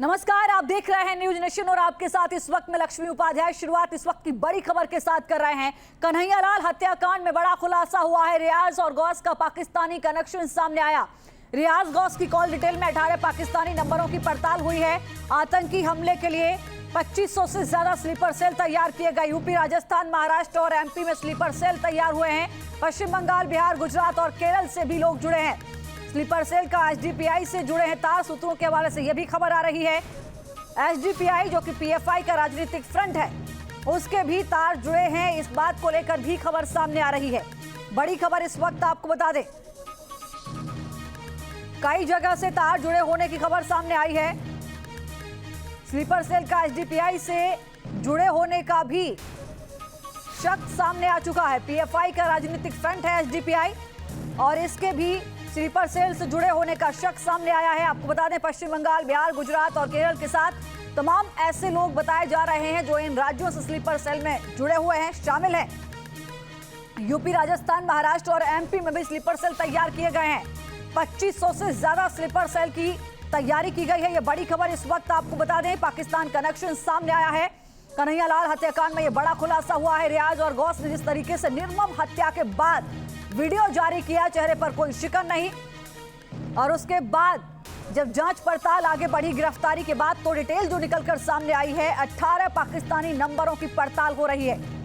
नमस्कार, आप देख रहे हैं न्यूज नेशन और आपके साथ इस वक्त में लक्ष्मी उपाध्याय। शुरुआत इस वक्त की बड़ी खबर के साथ कर रहे हैं। कन्हैयालाल हत्याकांड में बड़ा खुलासा हुआ है। रियाज और गौस का पाकिस्तानी कनेक्शन सामने आया। रियाज गौस की कॉल डिटेल में 18 पाकिस्तानी नंबरों की पड़ताल हुई है। आतंकी हमले के लिए 2500 से ज्यादा स्लीपर सेल तैयार किए गए। यूपी, राजस्थान, महाराष्ट्र और एमपी में स्लीपर सेल तैयार हुए हैं। पश्चिम बंगाल, बिहार, गुजरात और केरल से भी लोग जुड़े हैं। स्लीपर सेल का एसडीपीआई से जुड़े हैं तार। सूत्रों के हवाले से यह भी खबर आ रही है एसडीपीआई जो कि पीएफआई का राजनीतिक फ्रंट है, उसके भी तार जुड़े हैं। इस बात को लेकर भी खबर सामने आ रही है। बड़ी खबर इस वक्त आपको बता दें, कई जगह से तार जुड़े होने की खबर सामने आई है। स्लीपर सेल का एसडीपीआई से जुड़े होने का भी शक सामने आ चुका है। पीएफआई का राजनीतिक फ्रंट है एसडीपीआई और इसके भी स्लीपर सेल से जुड़े होने का शक सामने आया है। आपको बता दें, पश्चिम बंगाल, बिहार, गुजरात और केरल के साथ तमाम ऐसे लोग बताए जा रहे हैं जो इन राज्यों से स्लीपर सेल में जुड़े हुए हैं, शामिल हैं। यूपी, राजस्थान, महाराष्ट्र और एमपी में भी स्लीपर सेल तैयार किए गए हैं। 2500 से ज्यादा स्लीपर सेल की तैयारी की गई है। यह बड़ी खबर इस वक्त आपको बता दें, पाकिस्तान कनेक्शन सामने आया है। कन्हैयालाल हत्याकांड में यह बड़ा खुलासा हुआ है। रियाज और गौस ने जिस तरीके से निर्मम हत्या के बाद वीडियो जारी किया, चेहरे पर कोई शिकन नहीं, और उसके बाद जब जांच पड़ताल आगे बढ़ी, गिरफ्तारी के बाद तो डिटेल जो निकलकर सामने आई है, 18 पाकिस्तानी नंबरों की पड़ताल हो रही है।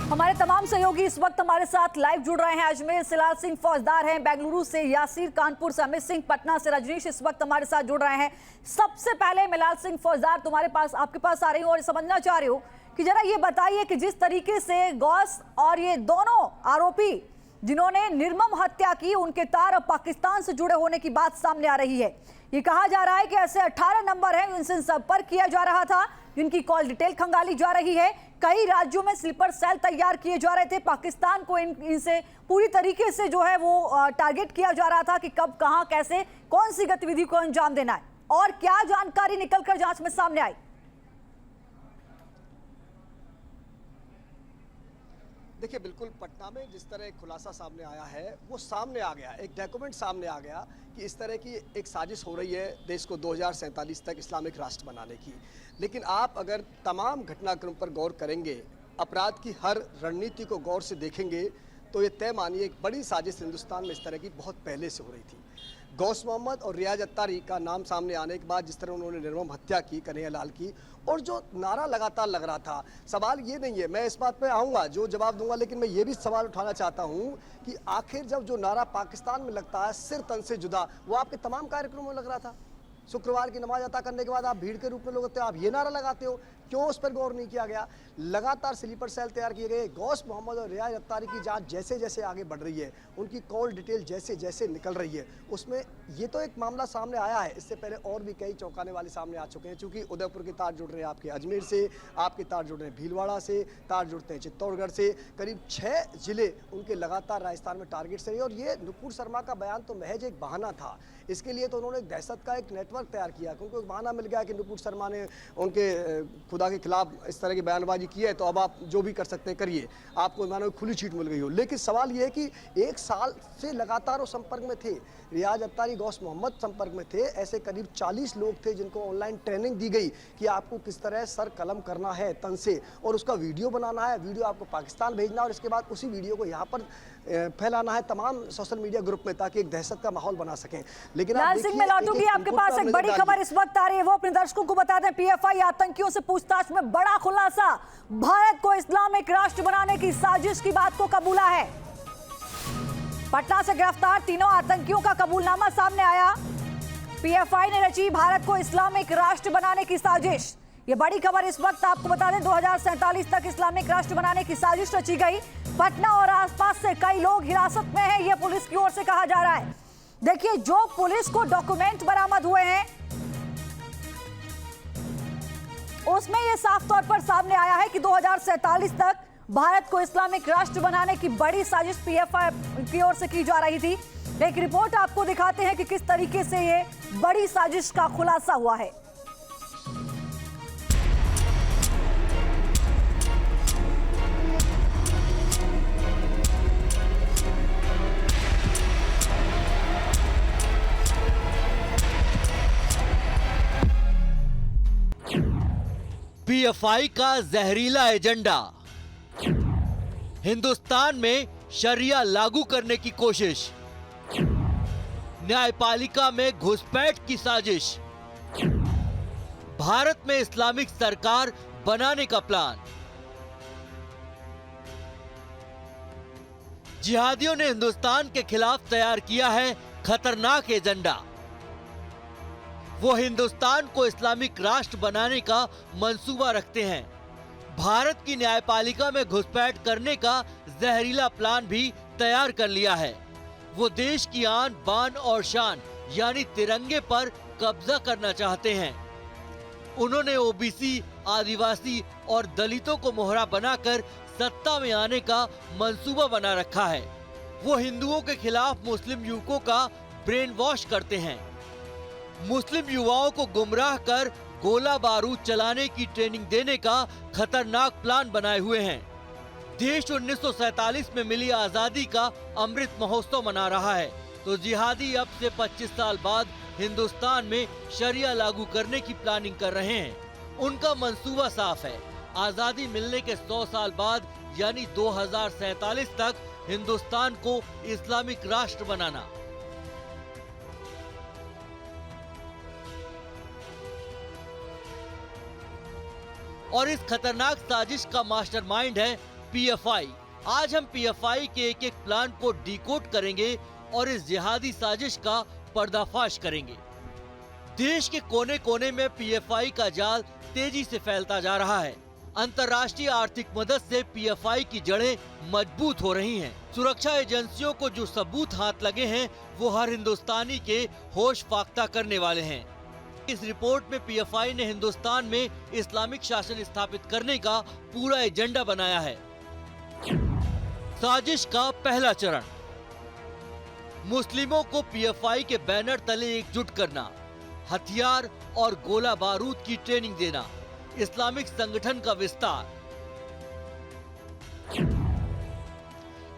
हमारे तमाम सहयोगी इस वक्त हमारे साथ लाइव जुड़ रहे हैं। अजमेर से लाल सिंह फौजदार हैं, बेंगलुरु से यासीर, कानपुर से अमित सिंह, पटना से रजनीश इस वक्त हमारे साथ जुड़ रहे हैं। सबसे पहले मैं लाल सिंह फौजदार आपके पास आ रही हूँ और समझना चाह रही हूँ कि जरा ये बताइए कि जिस तरीके से गौस और ये दोनों आरोपी जिन्होंने निर्मम हत्या की, उनके तार अब पाकिस्तान से जुड़े होने की बात सामने आ रही है। ये कहा जा रहा है कि ऐसे 18 नंबर हैं, इनसे संपर्क किया जा रहा था, जिनकी कॉल डिटेल खंगाली जा रही है। कई राज्यों में स्लीपर सेल तैयार किए जा रहे थे। पाकिस्तान को इनसे पूरी तरीके से जो है वो टारगेट किया जा रहा था कि कब, कहां, कैसे, कौन सी गतिविधि को अंजाम देना है। और क्या जानकारी निकलकर जांच में सामने आई? देखिए, बिल्कुल पटना में जिस तरह एक खुलासा सामने आया है वो सामने आ गया, एक डॉक्यूमेंट सामने आ गया कि इस तरह की एक साजिश हो रही है देश को 2047 तक इस्लामिक राष्ट्र बनाने की। लेकिन आप अगर तमाम घटनाक्रम पर गौर करेंगे, अपराध की हर रणनीति को गौर से देखेंगे, तो ये तय मानिए एक बड़ी साजिश हिंदुस्तान में इस तरह की बहुत पहले से हो रही थी। गौस मोहम्मद और रियाज अत्तारी का नाम सामने आने के बाद जिस तरह उन्होंने निर्मम हत्या की कन्हैयालाल की, और जो नारा लगातार लग रहा था, सवाल ये नहीं है, मैं इस बात पे आऊँगा, जो जवाब दूंगा, लेकिन मैं ये भी सवाल उठाना चाहता हूँ कि आखिर जब जो नारा पाकिस्तान में लगता है सिर तन से जुदा, वो आपके तमाम कार्यक्रमों में लग रहा था। शुक्रवार की नमाज अता करने के बाद आप भीड़ के रूप में लोग होते हो, आप ये नारा लगाते हो, क्यों उस पर गौर नहीं किया गया? लगातार स्लीपर सेल तैयार किए गए। गौस मोहम्मद और रियाज अत्तारी की जांच जैसे जैसे आगे बढ़ रही है, उनकी कॉल डिटेल जैसे जैसे निकल रही है, उसमें ये तो एक मामला सामने आया है, इससे पहले और भी कई चौंकाने वाले सामने आ चुके हैं। चूँकि उदयपुर के तार जुड़ रहे हैं आपके अजमेर से, आपके तार जुड़ रहे हैं भीलवाड़ा से, तार जुड़ते हैं चित्तौड़गढ़ से, करीब 6 जिले उनके लगातार राजस्थान में टारगेट से रहे। और ये नुपुर शर्मा का बयान तो महज एक बहाना था। इसके लिए तो उन्होंने दहशत का एक नेटवर्क तैयार किया, क्योंकि एक बहाना मिल गया कि नुपुर शर्मा ने उनके खुदा के खिलाफ इस तरह की बयानबाजी की है, तो अब आप जो भी कर सकते हैं करिए, आपको मानो खुली छीट मिल गई हो। लेकिन सवाल ये है कि 1 साल से लगातार वो संपर्क में थे। रियाज अत्तारी, गौस मोहम्मद संपर्क में थे। ऐसे करीब 40 लोग थे जिनको ऑनलाइन ट्रेनिंग दी गई कि आपको किस तरह सर कलम करना है तन से, और उसका वीडियो बनाना है, वीडियो आपको पाकिस्तान भेजना, और इसके बाद उसी वीडियो को यहाँ पर फैलाना है तमाम सोशल मीडिया ग्रुप में, ताकि एक दहशत का माहौल बना सकें। लेकिन लाल सिंह, मैं लौटूंगी आपके पास। एक बड़ी खबर इस वक्त आ रही है, वो अपने दर्शकों को बता दें। पीएफआई आतंकियों से पूछताछ में बड़ा खुलासा, भारत को इस्लामिक राष्ट्र बनाने की साजिश की बात को कबूला है। पटना से गिरफ्तार तीनों आतंकियों का कबूलनामा सामने आया। पीएफआई ने रची भारत को इस्लामिक राष्ट्र बनाने की साजिश। ये बड़ी खबर इस वक्त आपको बता दें, 2047 तक इस्लामिक राष्ट्र बनाने की साजिश रची गई। पटना और आसपास से कई लोग हिरासत में हैं, ये पुलिस की ओर से कहा जा रहा है। देखिए, जो पुलिस को डॉक्यूमेंट बरामद हुए हैं उसमें यह साफ तौर पर सामने आया है कि 2047 तक भारत को इस्लामिक राष्ट्र बनाने की बड़ी साजिश पीएफआई की ओर से की जा रही थी। एक रिपोर्ट आपको दिखाते हैं कि किस तरीके से ये बड़ी साजिश का खुलासा हुआ है। पीएफआई का जहरीला एजेंडा, हिंदुस्तान में शरिया लागू करने की कोशिश, न्यायपालिका में घुसपैठ की साजिश, भारत में इस्लामिक सरकार बनाने का प्लान। जिहादियों ने हिंदुस्तान के खिलाफ तैयार किया है खतरनाक एजेंडा। वो हिंदुस्तान को इस्लामिक राष्ट्र बनाने का मंसूबा रखते हैं। भारत की न्यायपालिका में घुसपैठ करने का जहरीला प्लान भी तैयार कर लिया है। वो देश की आन बान और शान यानी तिरंगे पर कब्जा करना चाहते हैं। उन्होंने ओबीसी, आदिवासी और दलितों को मोहरा बनाकर सत्ता में आने का मंसूबा बना रखा है। वो हिंदुओं के खिलाफ मुस्लिम युवकों का ब्रेन वॉश करते हैं। मुस्लिम युवाओं को गुमराह कर गोला बारूद चलाने की ट्रेनिंग देने का खतरनाक प्लान बनाए हुए हैं। देश 1947 में मिली आजादी का अमृत महोत्सव मना रहा है, तो जिहादी अब से 25 साल बाद हिंदुस्तान में शरिया लागू करने की प्लानिंग कर रहे हैं। उनका मंसूबा साफ है, आजादी मिलने के 100 साल बाद यानी 2047 तक हिंदुस्तान को इस्लामिक राष्ट्र बनाना। और इस खतरनाक साजिश का मास्टरमाइंड है पीएफआई। आज हम पीएफआई के एक एक प्लान को डिकोड करेंगे और इस जिहादी साजिश का पर्दाफाश करेंगे। देश के कोने कोने में पीएफआई का जाल तेजी से फैलता जा रहा है। अंतर्राष्ट्रीय आर्थिक मदद से पीएफआई की जड़ें मजबूत हो रही हैं। सुरक्षा एजेंसियों को जो सबूत हाथ लगे हैं वो हर हिंदुस्तानी के होश फाख्ता करने वाले हैं। इस रिपोर्ट में पीएफआई ने हिंदुस्तान में इस्लामिक शासन स्थापित करने का पूरा एजेंडा बनाया है। साजिश का पहला चरण, मुस्लिमों को पीएफआई के बैनर तले एकजुट करना, हथियार और गोला बारूद की ट्रेनिंग देना, इस्लामिक संगठन का विस्तार।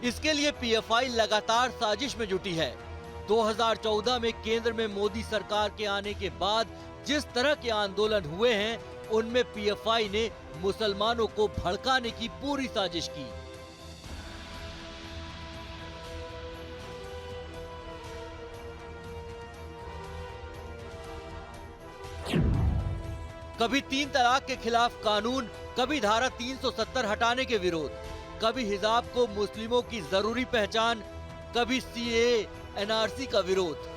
इसके लिए पीएफआई लगातार साजिश में जुटी है। 2014 में केंद्र में मोदी सरकार के आने के बाद जिस तरह के आंदोलन हुए हैं, उनमें पीएफआई ने मुसलमानों को भड़काने की पूरी साजिश की। कभी 3 तलाक के खिलाफ कानून, कभी धारा 370 हटाने के विरोध, कभी हिजाब को मुस्लिमों की जरूरी पहचान, कभी सीएए एनआरसी का विरोध।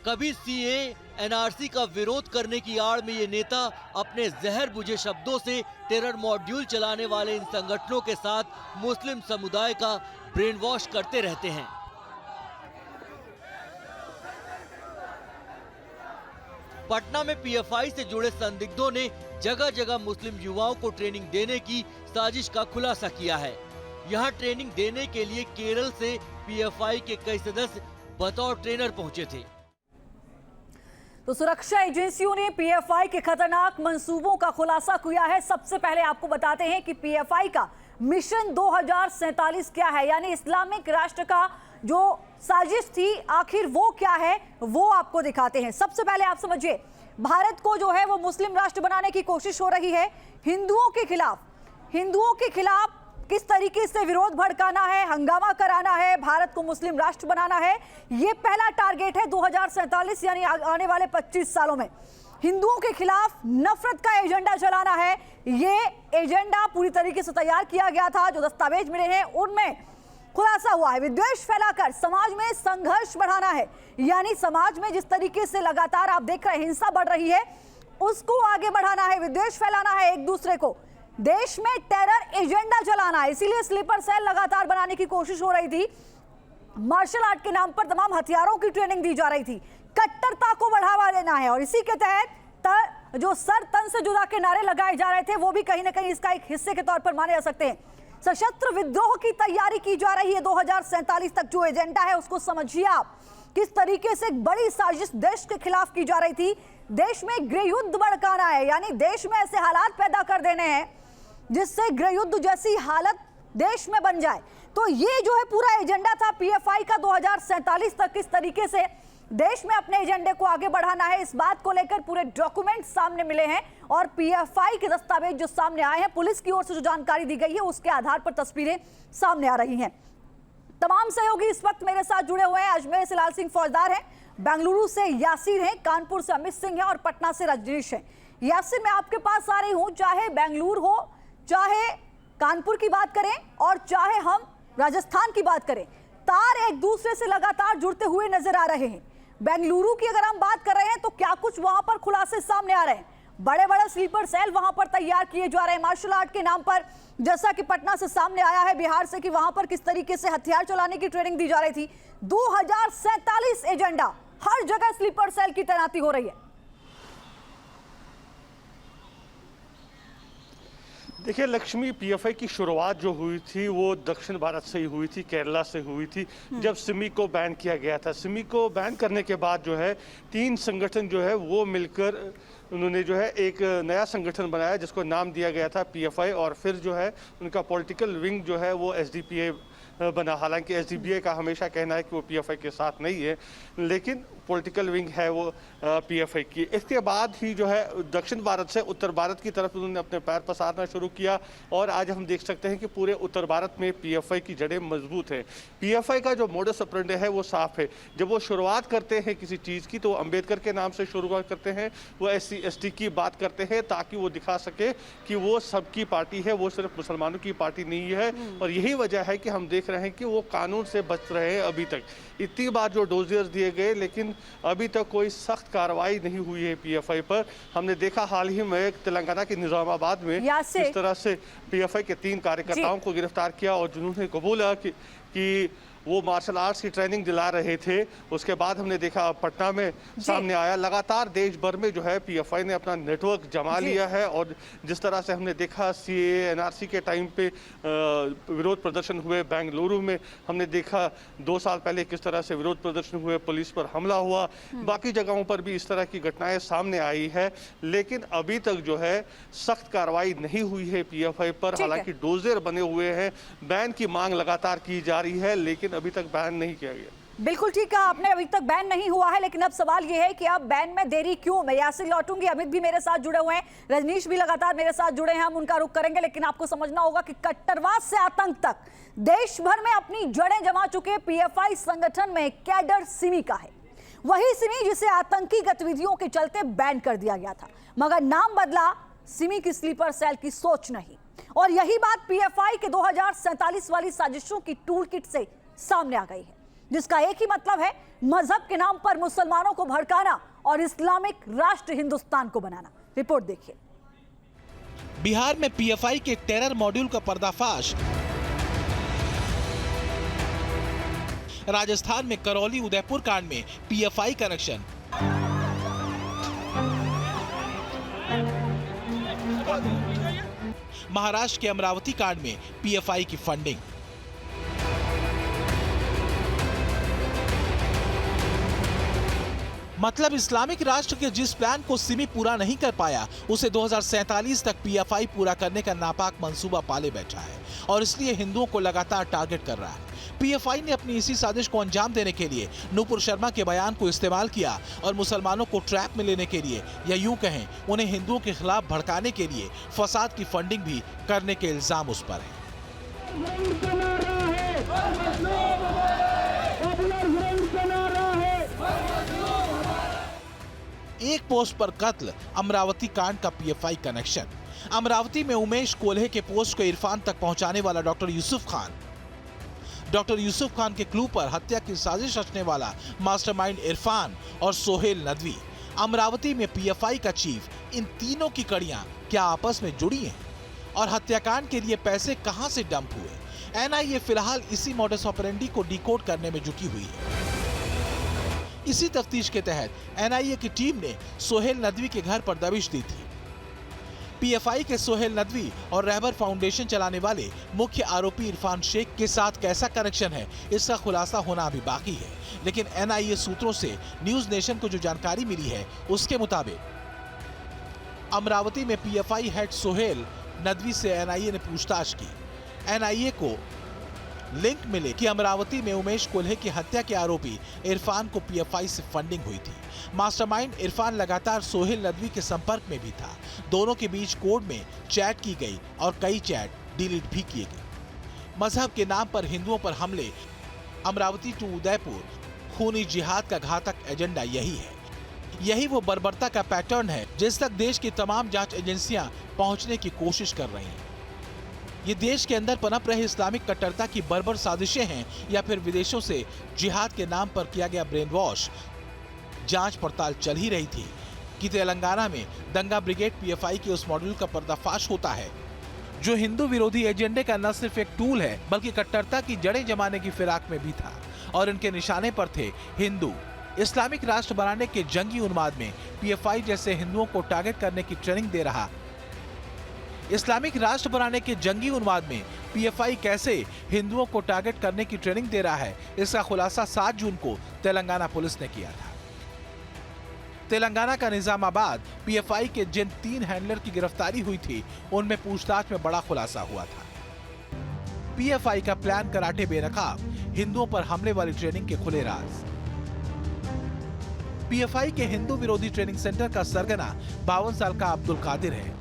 कभी सीएए एनआरसी का विरोध करने की आड़ में ये नेता अपने जहर बुझे शब्दों से टेरर मॉड्यूल चलाने वाले इन संगठनों के साथ मुस्लिम समुदाय का ब्रेन वॉश करते रहते हैं। पटना में पीएफआई से जुड़े संदिग्धों ने जगह जगह मुस्लिम युवाओं को ट्रेनिंग देने की साजिश का खुलासा किया है। यहां ट्रेनिंग देने के लिए केरल से पीएफआई के कई सदस्य बतौर ट्रेनर पहुंचे थे। तो सुरक्षा एजेंसियों ने पीएफआई के खतरनाक मंसूबों का खुलासा किया है। सबसे पहले आपको बताते हैं कि पीएफआई का मिशन 2047 क्या है, यानी इस्लामिक राष्ट्र का जो साजिश थी आखिर वो क्या है, वो आपको दिखाते हैं। सबसे पहले आप समझिए, भारत को जो है वो मुस्लिम राष्ट्र बनाने की कोशिश हो रही है। हिंदुओं के खिलाफ किस तरीके से विरोध भड़काना है, हंगामा कराना है, भारत को मुस्लिम राष्ट्र बनाना है, ये पहला टारगेट है 2047 यानी आने वाले 25 सालों में। हिंदुओं के खिलाफ नफरत का एजेंडा चलाना है। ये एजेंडा पूरी तरीके से तैयार किया गया था। जो दस्तावेज मिले हैं उनमें खुलासा हुआ है, विद्वेष फैलाकर समाज में संघर्ष बढ़ाना है। यानी समाज में जिस तरीके से लगातार आप देख रहे हैं हिंसा बढ़ रही है, उसको आगे बढ़ाना है, विद्वेष फैलाना है एक दूसरे को, देश में टेरर एजेंडा चलाना है। इसीलिए स्लीपर सेल लगातार बनाने की कोशिश हो रही थी। मार्शल आर्ट के नाम पर तमाम हथियारों की ट्रेनिंग दी जा रही थी। कट्टरता को बढ़ावा देना है और इसी के तहत जो सर तन से जुदा के नारे लगाए जा रहे थे वो भी कहीं ना कहीं इसका एक हिस्से के तौर पर माने जा सकते हैं। सशस्त्र विद्रोह की तैयारी की जा रही है 2047 तक। जो एजेंडा है उसको समझिए आप, किस तरीके से एक बड़ी साजिश देश के खिलाफ की जा रही थी। देश में गृह युद्ध भड़काना है, यानी देश में ऐसे हालात पैदा कर देने हैं जिससे गृह युद्ध जैसी हालत देश में बन जाए। तो ये जो है पूरा एजेंडा था पीएफआई का 2047 तक किस तरीके से देश में अपने एजेंडे को आगे बढ़ाना है। इस बात को लेकर पूरे डॉक्यूमेंट सामने मिले हैं और पीएफआई के दस्तावेज जो सामने आए हैं, पुलिस की ओर से जो जानकारी दी गई है उसके आधार पर तस्वीरें सामने आ रही हैं। तमाम सहयोगी इस वक्त मेरे साथ जुड़े हुए हैं। अजमेर से लाल सिंह फौजदार हैं, बेंगलुरु से यासिर हैं, कानपुर से अमित सिंह हैं और पटना से रजनीश हैं। यासिर, मैं आपके पास आ रही हूं। चाहे बेंगलुरु हो, चाहे कानपुर की बात करें और चाहे हम राजस्थान की बात करें, तार एक दूसरे से लगातार जुड़ते हुए नजर आ रहे हैं। बेंगलुरु की अगर हम बात कर रहे हैं तो क्या कुछ वहां पर खुलासे सामने आ रहे हैं? बड़े बड़े स्लीपर सेल वहां पर तैयार किए जा रहे हैं मार्शल आर्ट के नाम पर, जैसा कि पटना से सामने आया है, बिहार से, कि वहां पर किस तरीके से हथियार चलाने की ट्रेनिंग दी जा रही थी। 2047 एजेंडा, हर जगह स्लीपर सेल की तैनाती हो रही है। देखिए लक्ष्मी, पीएफआई की शुरुआत जो हुई थी वो दक्षिण भारत से ही हुई थी, केरला से हुई थी, जब सिमी को बैन किया गया था। सिमी को बैन करने के बाद जो है 3 संगठन जो है वो मिलकर उन्होंने जो है एक नया संगठन बनाया जिसको नाम दिया गया था पीएफआई, और फिर जो है उनका पॉलिटिकल विंग जो है वो एसडीपीआई बना। हालांकि एसडीपीआई का हमेशा कहना है कि वो पीएफआई के साथ नहीं है, लेकिन पॉलिटिकल विंग है वो पीएफआई की। इसके बाद ही जो है दक्षिण भारत से उत्तर भारत की तरफ उन्होंने अपने पैर पसारना शुरू किया और आज हम देख सकते हैं कि पूरे उत्तर भारत में पीएफआई की जड़ें मजबूत हैं। पीएफआई का जो मोडस ऑपरेंडी है वो साफ है। जब वो शुरुआत करते हैं किसी चीज़ की तो वो अम्बेडकर के नाम से शुरुआत करते हैं, वो SC ST की बात करते हैं ताकि वो दिखा सके कि वो सबकी पार्टी है, वो सिर्फ मुसलमानों की पार्टी नहीं है। और यही वजह है कि हम देख रहे हैं कि वो कानून से बच रहे हैं। अभी तक इतनी बार जो डोजियर्स दिए गए लेकिन अभी तक कोई सख्त कार्रवाई नहीं हुई है पीएफआई पर। हमने देखा हाल ही में तेलंगाना के निजामाबाद में किस तरह से पीएफआई के 3 कार्यकर्ताओं को गिरफ्तार किया और जिन्होंने कबूला कि वो मार्शल आर्ट्स की ट्रेनिंग दिला रहे थे। उसके बाद हमने देखा पटना में सामने आया। लगातार देश भर में जो है पीएफआई ने अपना नेटवर्क जमा लिया है और जिस तरह से हमने देखा CAA NRC के टाइम पे विरोध प्रदर्शन हुए, बेंगलुरु में हमने देखा 2 साल पहले किस तरह से विरोध प्रदर्शन हुए, पुलिस पर हमला हुआ, बाकी जगहों पर भी इस तरह की घटनाएं सामने आई है। लेकिन अभी तक जो है सख्त कार्रवाई नहीं हुई है पीएफआई पर। हालांकि डोजियर बने हुए हैं, बैन की मांग लगातार की जा रही है लेकिन अभी तक बैन नहीं किया गया। बिल्कुल ठीक कहा आपने, अभी तक बैन नहीं हुआ है, लेकिन अब सवाल यह है कि अब बैन में देरी क्यों? मैं यहाँ से लौटूंगी, अमित भी मेरे साथ जुड़े हुए हैं, रजनीश भी लगातार मेरे साथ जुड़े हैं, हम उनका रुख करेंगे। लेकिन आपको समझना होगा कि कट्टरवाद से आतंक तक देश भर में अपनी जड़ें जमा चुके पीएफआई संगठन में कैडर सिमी का है। वही सिमी जिसे आतंकी गतिविधियों के चलते बैन कर दिया गया था, मगर नाम बदला, सिमी की स्लीपर सेल की सोच नहीं। और यही बात पीएफआई के 2047 वाली साजिशों की टूल किट से सामने आ गई है, जिसका एक ही मतलब है मजहब के नाम पर मुसलमानों को भड़काना और इस्लामिक राष्ट्र हिंदुस्तान को बनाना। रिपोर्ट देखिए। बिहार में पीएफआई के टेरर मॉड्यूल का पर्दाफाश, राजस्थान में करौली उदयपुर कांड में पीएफआई कनेक्शन, महाराष्ट्र के अमरावती कांड में पीएफआई की फंडिंग, मतलब इस्लामिक राष्ट्र के जिस प्लान को सिमी पूरा नहीं कर पाया उसे 2047 तक पीएफआई पूरा करने का नापाक मंसूबा पाले बैठा है और इसलिए हिंदुओं को लगातार टारगेट कर रहा है। पीएफआई ने अपनी इसी साजिश को अंजाम देने के लिए नूपुर शर्मा के बयान को इस्तेमाल किया और मुसलमानों को ट्रैप में लेने के लिए, या यूं कहें उन्हें हिंदुओं के खिलाफ भड़काने के लिए फसाद की फंडिंग भी करने के इल्जाम उस पर है। एक पोस्ट पर कत्ल, अमरावती कांड का पीएफआई कनेक्शन। अमरावती में उमेश कोल्हे के पोस्ट को इरफान तक पहुंचाने वाला डॉक्टर यूसुफ खान के क्लू पर हत्या की साजिश रचने वाला मास्टरमाइंड इरफान और सोहेल नदवी। अमरावती में पीएफआई का चीफ, इन तीनों की कड़ियां क्या आपस में जुड़ी हैं? और हत्याकांड के लिए पैसे कहां से डंप हुए? एनआईए फिलहाल इसी मॉडस ऑपरेंडी को डिकोड करने में जुटी हुई है। इसी तफ्तीश के तहत एनआईए की टीम ने सोहेल नदवी के घर पर दबिश दी थी। पीएफआई के सोहेल नदवी और रहबर फाउंडेशन चलाने वाले मुख्य आरोपी इरफान शेख के साथ कैसा कनेक्शन है, इसका खुलासा होना अभी बाकी है। लेकिन एनआईए सूत्रों से न्यूज नेशन को जो जानकारी मिली है उसके मुताबिक अमरावती में पीएफआई हेड सोहेल नदवी से एनआईए ने पूछताछ की। एनआईए को लिंक मिले कि अमरावती में उमेश कोल्हे की हत्या के आरोपी इरफान को पीएफआई से फंडिंग हुई थी। मास्टरमाइंड इरफान लगातार सोहेल नदवी के संपर्क में भी था। दोनों के बीच कोड में चैट की गई और कई चैट डिलीट भी किए गए। मजहब के नाम पर हिंदुओं पर हमले, अमरावती टू उदयपुर, खूनी जिहाद का घातक एजेंडा यही है। यही वो बर्बरता का पैटर्न है जिस तक देश की तमाम जांच एजेंसियां पहुंचने की कोशिश कर रही हैं। ये देश के अंदर पनप रहे इस्लामिक कट्टरता की बर्बर साजिशें हैं या फिर विदेशों से जिहाद के नाम पर किया गया ब्रेन वॉश। जांच पड़ताल चल ही रही थी कि तेलंगाना में दंगा ब्रिगेड पीएफआई के उस मॉड्यूल का पर्दाफाश होता है जो हिंदू विरोधी एजेंडे का न सिर्फ एक टूल है बल्कि कट्टरता की जड़ें जमाने की फिराक में भी था और इनके निशाने पर थे हिंदू। इस्लामिक राष्ट्र बनाने के जंगी उन्माद में पीएफआई जैसे हिंदुओं को टारगेट करने की ट्रेनिंग दे रहा। इस्लामिक राष्ट्र बनाने के जंगी उन्माद में पीएफआई कैसे हिंदुओं को टारगेट करने की ट्रेनिंग दे रहा है, इसका खुलासा 7 जून को तेलंगाना पुलिस ने किया था। तेलंगाना का निजामाबाद पीएफआई के जिन 3 हैंडलर की गिरफ्तारी हुई थी उनमें पूछताछ में बड़ा खुलासा हुआ था। पीएफआई का प्लान कराटे बेनकाब, हिंदुओं पर हमले वाली ट्रेनिंग के खुले राज। पीएफआई के हिंदू विरोधी ट्रेनिंग सेंटर का सरगना 52 साल का अब्दुल कादिर है।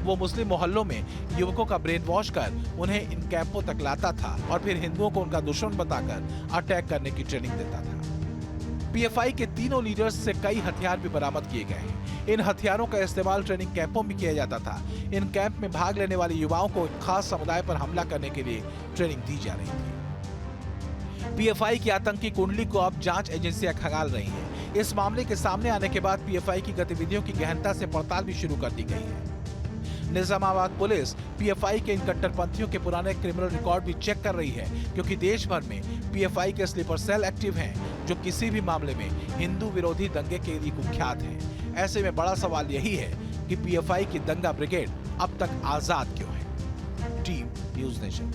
वो मुस्लिम मोहल्लों में युवकों का ब्रेन वॉश कर उन्हें इन कैंपों तक लाता था और फिर हिंदुओं को उनका दुश्मन बताकर अटैक करने की ट्रेनिंग देता था। पीएफआई के तीनों लीडर्स से कई हथियार भी बरामद किए गए हैं। इन हथियारों का इस्तेमाल ट्रेनिंग कैंपों में किया जाता था। इन कैंप में भाग लेने वाले युवाओं को एक खास समुदाय पर हमला करने के लिए ट्रेनिंग दी जा रही थी। पीएफआई की आतंकी कुंडली को अब जांच एजेंसियां खंगाल रही हैं। इस मामले के सामने आने के बाद पीएफआई की गतिविधियों की गहनता से पड़ताल भी शुरू कर दी गई है। निजामाबाद पुलिस पीएफआई के इन कट्टरपंथियों के पुराने क्रिमिनल रिकॉर्ड भी चेक कर रही है क्योंकि देश भर में पीएफआई के स्लीपर सेल एक्टिव हैं जो किसी भी मामले में हिंदू विरोधी दंगे के लिए कुख्यात हैं। ऐसे में बड़ा सवाल यही है कि पीएफआई की दंगा ब्रिगेड अब तक आजाद क्यों है। Team news nation.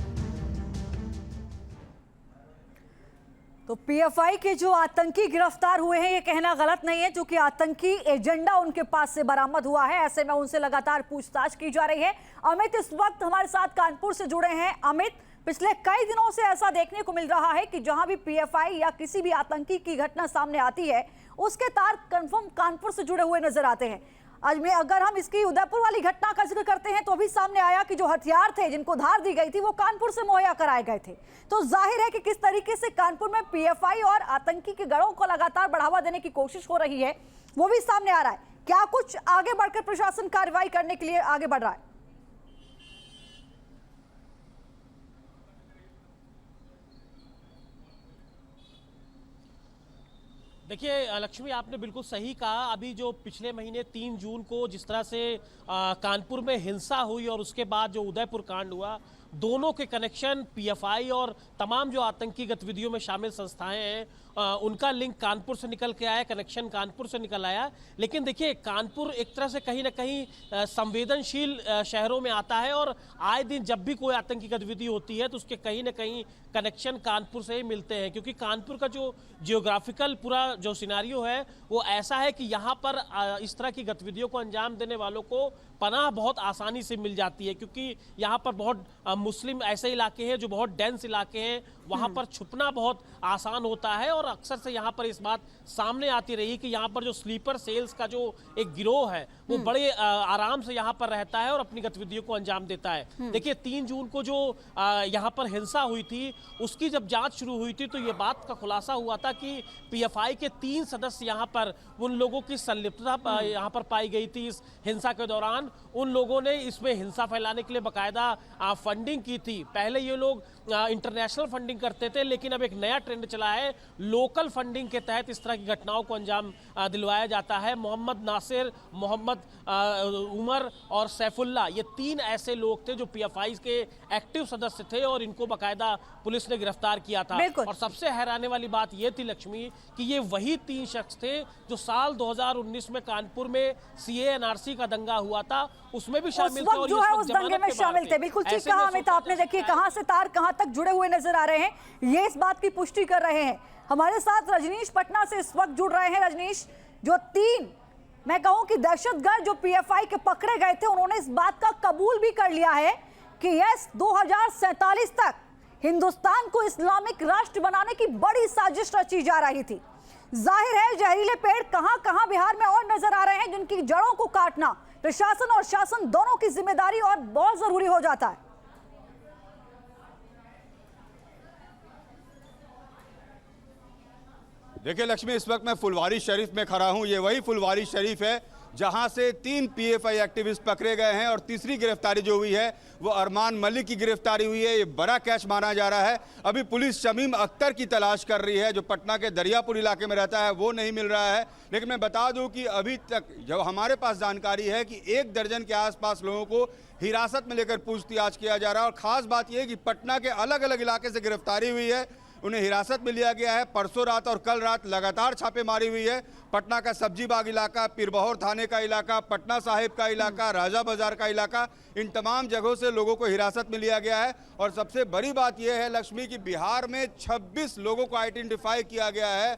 तो पीएफआई के जो आतंकी गिरफ्तार हुए हैं ये कहना गलत नहीं है क्योंकि आतंकी एजेंडा उनके पास से बरामद हुआ है। ऐसे में उनसे लगातार पूछताछ की जा रही है। अमित इस वक्त हमारे साथ कानपुर से जुड़े हैं। अमित, पिछले कई दिनों से ऐसा देखने को मिल रहा है कि जहां भी पीएफआई या किसी भी आतंकी की घटना सामने आती है उसके तार कंफर्म कानपुर से जुड़े हुए नजर आते हैं। आज में अगर हम इसकी उदयपुर वाली घटना का जिक्र करते हैं तो अभी सामने आया कि जो हथियार थे जिनको धार दी गई थी वो कानपुर से मुहैया कराए गए थे। तो जाहिर है कि किस तरीके से कानपुर में पीएफआई और आतंकी के गढ़ों को लगातार बढ़ावा देने की कोशिश हो रही है वो भी सामने आ रहा है। क्या कुछ आगे बढ़कर प्रशासन कार्रवाई करने के लिए आगे बढ़ रहा है? देखिए लक्ष्मी, आपने बिल्कुल सही कहा। अभी जो पिछले महीने 3 जून को जिस तरह से कानपुर में हिंसा हुई और उसके बाद जो उदयपुर कांड हुआ, दोनों के कनेक्शन पीएफआई और तमाम जो आतंकी गतिविधियों में शामिल संस्थाएं हैं उनका लिंक कानपुर से निकल के आया, कनेक्शन कानपुर से निकल आया। लेकिन देखिए, कानपुर एक तरह से कहीं ना कहीं संवेदनशील शहरों में आता है और आए दिन जब भी कोई आतंकी गतिविधि होती है तो उसके कहीं ना कहीं कनेक्शन कानपुर से ही मिलते हैं, क्योंकि कानपुर का जो जियोग्राफिकल पूरा जो सिनारियो है वो ऐसा है कि यहाँ पर इस तरह की गतिविधियों को अंजाम देने वालों को पनाह बहुत आसानी से मिल जाती है, क्योंकि यहाँ पर बहुत मुस्लिम ऐसे इलाके हैं जो बहुत डेंस इलाके हैं, वहाँ पर छुपना बहुत आसान होता है। और अक्सर से यहाँ पर इस बात सामने आती रही कि यहाँ पर जो स्लीपर सेल्स का जो एक गिरोह है वो बड़े आराम से यहाँ पर रहता है और अपनी गतिविधियों को अंजाम देता है। देखिए, 3 जून को जो यहाँ पर हिंसा हुई थी उसकी जब जांच शुरू हुई थी तो ये बात का खुलासा हुआ था कि पीएफआई के 3 सदस्य यहाँ पर, उन लोगों की संलिप्तता यहाँ पर पाई गई थी इस हिंसा के दौरान। उन लोगों ने इसमें हिंसा फैलाने के लिए बाकायदा फंडिंग की थी। पहले ये लोग इंटरनेशनल फंडिंग करते थे, लेकिन अब एक नया ट्रेंड चला है, लोकल फंडिंग के तहत इस तरह की घटनाओं को अंजाम दिलवाया जाता है। मोहम्मद नासिर, मोहम्मद उमर और सैफुल्ला, ये 3 ऐसे लोग थे जो पीएफआई के एक्टिव सदस्य थे और इनको बाकायदा पुलिस ने गिरफ्तार किया था। और सबसे हैरानी वाली बात ये थी लक्ष्मी कि ये वही 3 शख्स थे जो साल 2019 में कानपुर में सीएएनआरसी का दंगा हुआ था उसमें भी शामिल थे और जो है उस दंगे में शामिल थे। बिल्कुल ठीक कहा अमित आपने। देखिए कहां से तार कहां तक जुड़े हुए नजर आ रहे हैं, ये इस बात की पुष्टि कर रहे हैं। हमारे साथ रजनीश पटना से इस वक्त जुड़ रहे हैं। रजनीश, जो 3 मैं कहूं कि दहशतगर्द जो पीएफआई के पकड़े गए थे उन्होंने इस बात का कबूल भी कर लिया है कि यस 2047 तक हिंदुस्तान को इस्लामिक राष्ट्र बनाने की बड़ी साजिश रची जा रही थी। जाहिर है जहरीले पेड़ कहां कहां बिहार में और नजर आ रहे हैं, जिनकी जड़ों को काटना प्रशासन और शासन दोनों की जिम्मेदारी और बहुत जरूरी हो जाता है। देखिए लक्ष्मी, इस वक्त मैं फुलवारी शरीफ में खड़ा हूं। ये वही फुलवारी शरीफ है जहां से 3 पीएफआई एक्टिविस्ट पकड़े गए हैं और तीसरी गिरफ्तारी जो हुई है वो अरमान मलिक की गिरफ्तारी हुई है। ये बड़ा कैच माना जा रहा है। अभी पुलिस शमीम अख्तर की तलाश कर रही है, जो पटना के दरियापुर इलाके में रहता है, वो नहीं मिल रहा है। लेकिन मैं बता दूं कि अभी तक जो हमारे पास जानकारी है कि 1 दर्जन के आसपास लोगों को हिरासत में लेकर पूछताछ किया जा रहा है। और खास बात यह है कि पटना के अलग अलग इलाके से गिरफ्तारी हुई है, उन्हें हिरासत में लिया गया है। परसों रात और कल रात लगातार छापेमारी हुई है। पटना का सब्जी बाग इलाका, पीरबहोर थाने का इलाका, पटना साहिब का इलाका, राजा बाजार का इलाका, इन तमाम जगहों से लोगों को हिरासत में लिया गया है। और सबसे बड़ी बात यह है लक्ष्मी कि बिहार में 26 लोगों को आइडेंटिफाई किया गया है